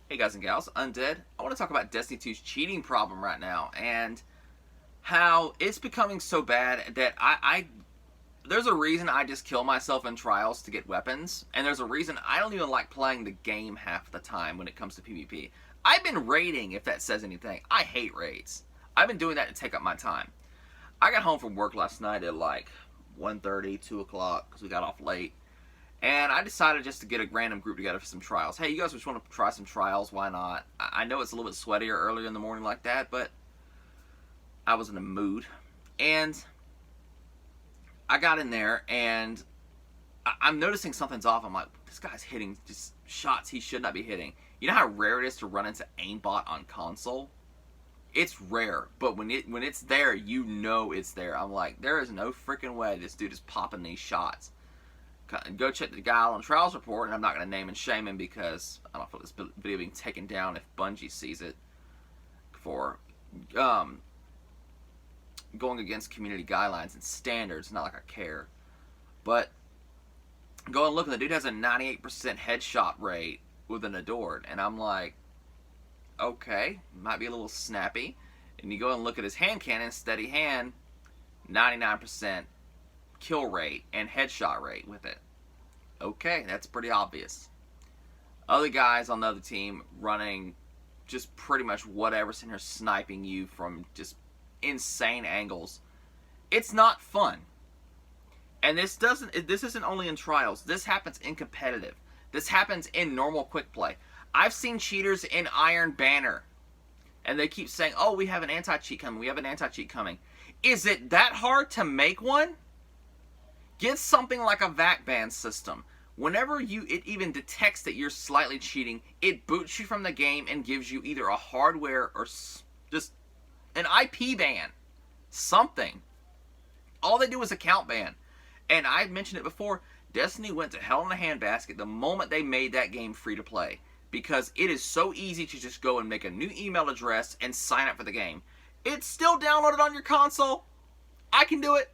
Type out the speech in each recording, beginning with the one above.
Hey guys and gals, Undead. I want to talk about Destiny 2's cheating problem right now and how it's becoming so bad that there's a reason I just kill myself in trials to get weapons, and there's a reason I don't even like playing the game half the time when it comes to PvP. I've been raiding, if that says anything. I hate raids. I've been doing that to take up my time. I got home from work last night at like 1:30, 2 o'clock, because we got off late. And I decided just to get a random group together for some trials. Hey, you guys just want to try some trials? Why not? I know it's a little bit sweatier earlier in the morning like that, but I was in a mood. And I got in there, and I'm noticing something's off. I'm like, this guy's hitting just shots he should not be hitting. You know how rare it is to run into aimbot on console? It's rare, but when it's there, you know it's there. I'm like, there is no freaking way this dude is popping these shots. Go check the guy on Trials Report, and I'm not going to name and shame him because I don't feel this video being taken down if Bungie sees it for going against community guidelines and standards. Not like I care. But go and look, and the dude has a 98% headshot rate with an Adored, and I'm like, okay, might be a little snappy. And you go and look at his hand cannon, steady hand, 99% kill rate and headshot rate with it. Okay, that's pretty obvious. Other guys on the other team running just pretty much whatever, sitting here sniping you from just insane angles. It's not fun. And this isn't only in trials. This happens in competitive. This happens in normal quick play. I've seen cheaters in Iron Banner, and they keep saying, oh, we have an anti-cheat coming, we have an anti-cheat coming. Is it that hard to make one? Get something like a VAC ban system. Whenever it even detects that you're slightly cheating, it boots you from the game and gives you either a hardware or just an IP ban. Something. All they do is account ban. And I mentioned it before, Destiny went to hell in a handbasket the moment they made that game free to play. Because it is so easy to just go and make a new email address and sign up for the game. It's still downloaded on your console. I can do it.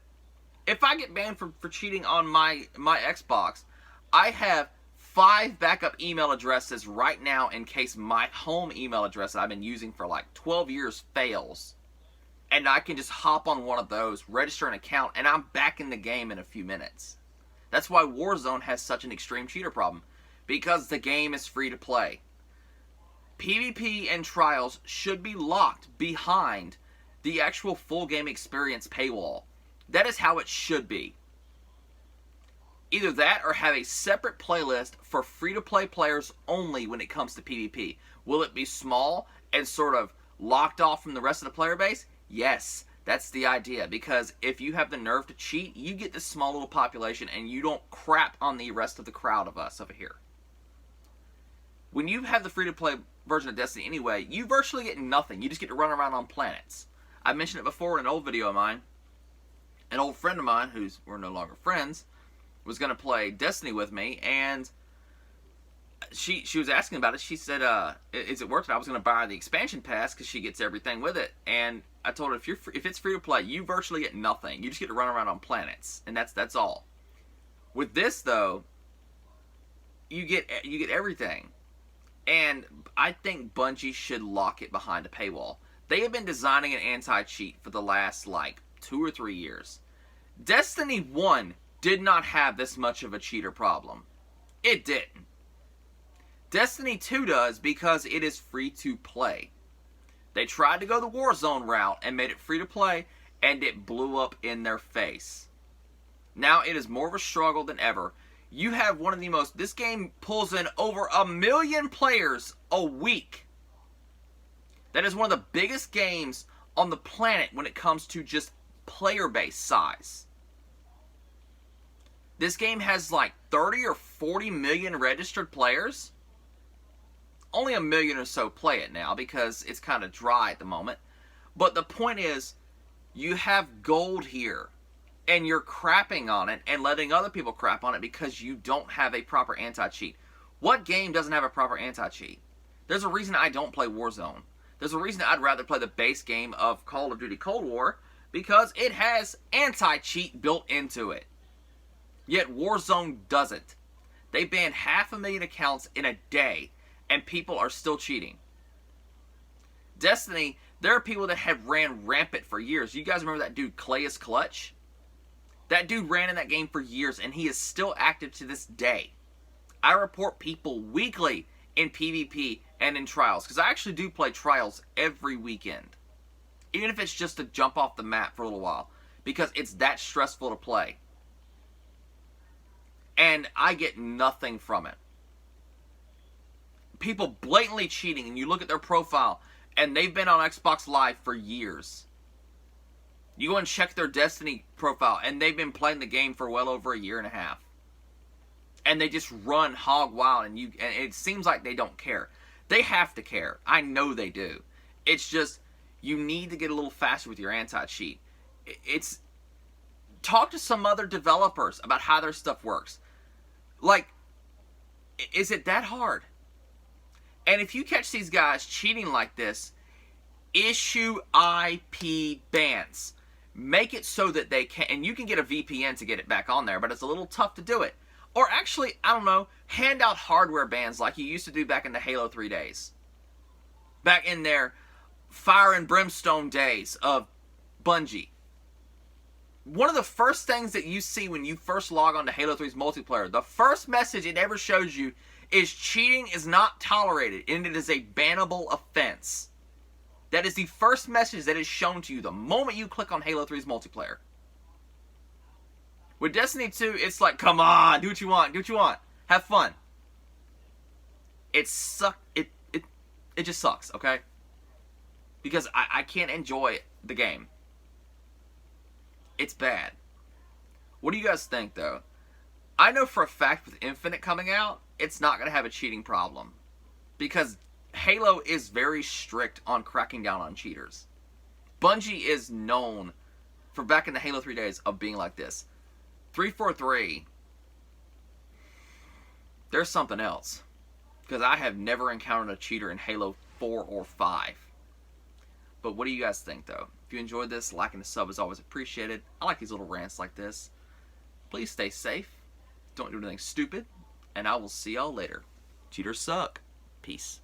If I get banned for cheating on my Xbox, I have 5 backup email addresses right now in case my home email address that I've been using for like 12 years fails. And I can just hop on one of those, register an account, and I'm back in the game in a few minutes. That's why Warzone has such an extreme cheater problem. Because the game is free to play. PvP and trials should be locked behind the actual full game experience paywall. That is how it should be. Either that or have a separate playlist for free-to-play players only when it comes to PvP. Will it be small and sort of locked off from the rest of the player base? Yes, that's the idea. Because if you have the nerve to cheat, you get this small little population and you don't crap on the rest of the crowd of us over here. When you have the free-to-play version of Destiny anyway, you virtually get nothing. You just get to run around on planets. I mentioned it before in an old video of mine. An old friend of mine, we're no longer friends, was going to play Destiny with me, and she was asking about it. She said, is it worth it? I was going to buy her the expansion pass because she gets everything with it. And I told her, if it's free to play, you virtually get nothing. You just get to run around on planets, and that's all. With this, though, you get everything. And I think Bungie should lock it behind a paywall. They have been designing an anti-cheat for the last, 2 or 3 years. Destiny 1 did not have this much of a cheater problem. It didn't. Destiny 2 does because it is free to play. They tried to go the Warzone route and made it free to play, and it blew up in their face. Now it is more of a struggle than ever. You have one of the most... This game pulls in over 1 million players a week. That is one of the biggest games on the planet when it comes to just player base size. This game has 30 or 40 million registered players. Only 1 million or so play it now because it's kind of dry at the moment. But the point is, you have gold here. And you're crapping on it and letting other people crap on it because you don't have a proper anti-cheat. What game doesn't have a proper anti-cheat? There's a reason I don't play Warzone. There's a reason I'd rather play the base game of Call of Duty Cold War because it has anti-cheat built into it. Yet Warzone doesn't. They banned 500,000 accounts in a day, and people are still cheating. Destiny, there are people that have ran rampant for years. You guys remember that dude Clayus Clutch? That dude ran in that game for years, and he is still active to this day. I report people weekly in PvP and in trials, because I actually do play trials every weekend. Even if it's just to jump off the map for a little while, because it's that stressful to play. And I get nothing from it. People blatantly cheating, and you look at their profile, and they've been on Xbox Live for years. You go and check their Destiny profile, and they've been playing the game for well over a year and a half. And they just run hog wild, and it seems like they don't care. They have to care. I know they do. It's just, you need to get a little faster with your anti-cheat. Talk to some other developers about how their stuff works. Like, is it that hard? And if you catch these guys cheating like this, issue IP bans. Make it so that they can, and you can get a VPN to get it back on there, but it's a little tough to do it. Or actually, I don't know, hand out hardware bans like you used to do back in the Halo 3 days. Back in their fire and brimstone days of Bungie. One of the first things that you see when you first log on to Halo 3's multiplayer, the first message it ever shows you is cheating is not tolerated, and it is a bannable offense. That is the first message that is shown to you the moment you click on Halo 3's multiplayer. With Destiny 2, it's like, come on, do what you want, do what you want. Have fun. It just sucks, okay? Because I can't enjoy the game. It's bad. What do you guys think, though? I know for a fact with Infinite coming out, it's not going to have a cheating problem. Because Halo is very strict on cracking down on cheaters. Bungie is known for back in the Halo 3 days of being like this. 343, there's something else. Because I have never encountered a cheater in Halo 4 or 5. But what do you guys think, though? If you enjoyed this, liking the sub is always appreciated. I like these little rants like this. Please stay safe. Don't do anything stupid. And I will see y'all later. Cheaters suck. Peace.